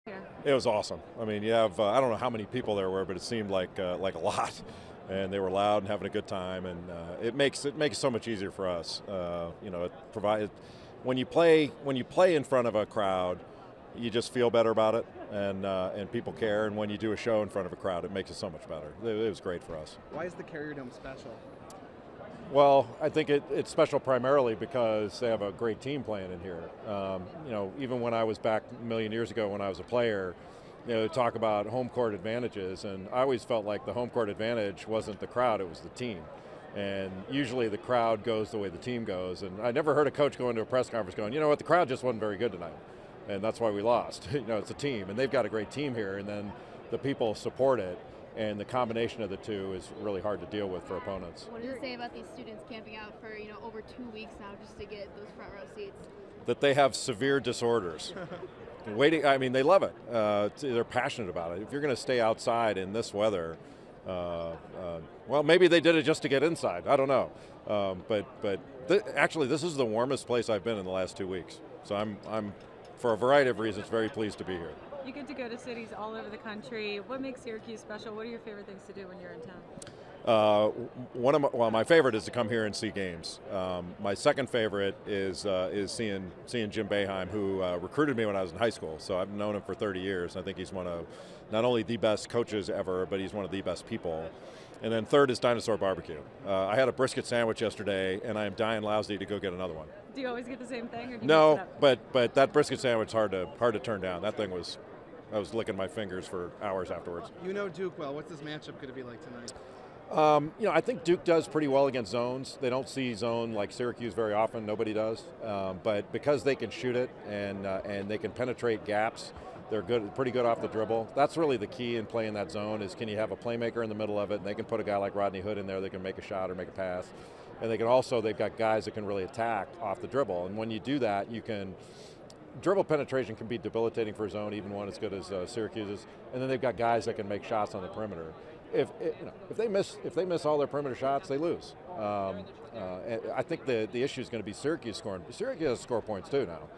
Here. It was awesome. I mean, you have I don't know how many people there were, but it seemed like a lot, and they were loud and having a good time, and it makes it so much easier for us. It provides when you play in front of a crowd, you just feel better about it, and people care. And when you do a show in front of a crowd, it makes it so much better. It was great for us. Why is the Carrier Dome special? Well, I think it's special primarily because they have a great team playing in here. Even when I was back a million years ago when I was a player, they talk about home court advantages, and I always felt like the home court advantage wasn't the crowd, it was the team. And usually the crowd goes the way the team goes, and I never heard a coach go into a press conference going, you know what, the crowd just wasn't very good tonight, and that's why we lost. It's a team, and they've got a great team here, and then the people support it. And the combination of the two is really hard to deal with for opponents. What does it say about these students camping out for over 2 weeks now just to get those front row seats? That they have severe disorders. They love it. They're passionate about it. If you're going to stay outside in this weather, well, maybe they did it just to get inside. I don't know. Actually, this is the warmest place I've been in the last 2 weeks. So I'm, for a variety of reasons, very pleased to be here. You get to go to cities all over the country. What makes Syracuse special? What are your favorite things to do when you're in town? My favorite is to come here and see games. My second favorite is seeing Jim Boeheim, who recruited me when I was in high school. So I've known him for 30 years. I think he's one of not only the best coaches ever, but he's one of the best people. And then third is dinosaur barbecue. I had a brisket sandwich yesterday, and I am dying lousy to go get another one. Do you always get the same thing? Or do you No, mix it up? but that brisket sandwich hard to turn down. That thing was. I was licking my fingers for hours afterwards. You know Duke well. What's this matchup going to be like tonight? I think Duke does pretty well against zones. They don't see zone like Syracuse very often. Nobody does. But because they can shoot it and they can penetrate gaps, they're pretty good off the dribble. That's really the key in playing that zone is can you have a playmaker in the middle of it, and they can put a guy like Rodney Hood in there that can make a shot or make a pass. And they've got guys that can really attack off the dribble. And when you do that, you can. Dribble penetration can be debilitating for a zone, even one as good as Syracuse's. And then they've got guys that can make shots on the perimeter. If they miss all their perimeter shots, they lose. I think the issue is going to be Syracuse scoring. Syracuse has score points too now,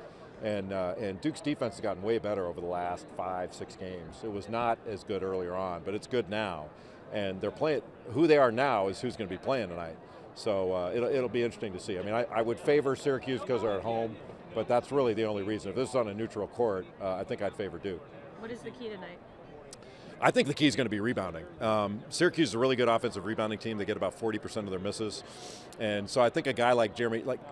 and Duke's defense has gotten way better over the last 5-6 games. It was not as good earlier on, but it's good now. And they're playing. Who they are now is who's going to be playing tonight. So it'll be interesting to see. I mean, I would favor Syracuse because they're at home. But that's really the only reason. If this is on a neutral court, I think I'd favor Duke. What is the key tonight? I think the key is going to be rebounding. Syracuse is a really good offensive rebounding team. They get about 40% of their misses. And so I think a guy like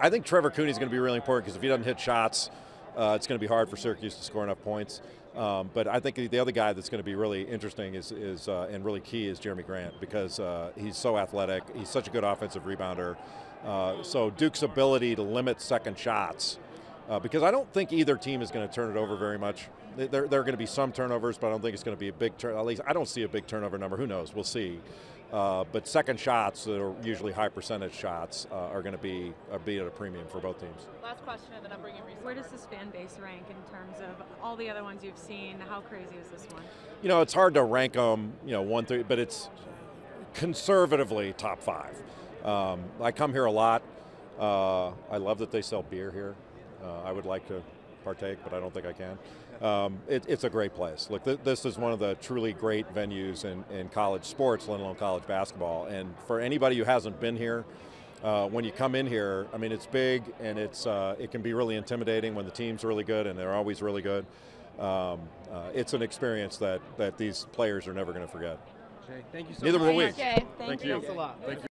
I think Trevor Cooney is going to be really important because if he doesn't hit shots, it's going to be hard for Syracuse to score enough points. But I think the other guy that's going to be really interesting and really key is Jeremy Grant because he's so athletic. He's such a good offensive rebounder. So Duke's ability to limit second shots, because I don't think either team is going to turn it over very much. There are going to be some turnovers, but I don't think it's going to be a big turn. At least I don't see a big turnover number. Who knows? We'll see. But second shots that are usually high percentage shots are going to be at a premium for both teams. Last question, and then I'm bringing Reese. Where does this fan base rank in terms of all the other ones you've seen? How crazy is this one? It's hard to rank them, 1 through, but it's conservatively top 5. I come here a lot. I love that they sell beer here. I would like to partake, but I don't think I can. It's a great place. Look, this is one of the truly great venues in college sports, let alone college basketball. And for anybody who hasn't been here, when you come in here, I mean, it's big and it can be really intimidating when the team's really good, and they're always really good. It's an experience that these players are never going to forget. Jay, thank you so Neither much. will we. Okay, Thank you. Thanks a lot. Thank you.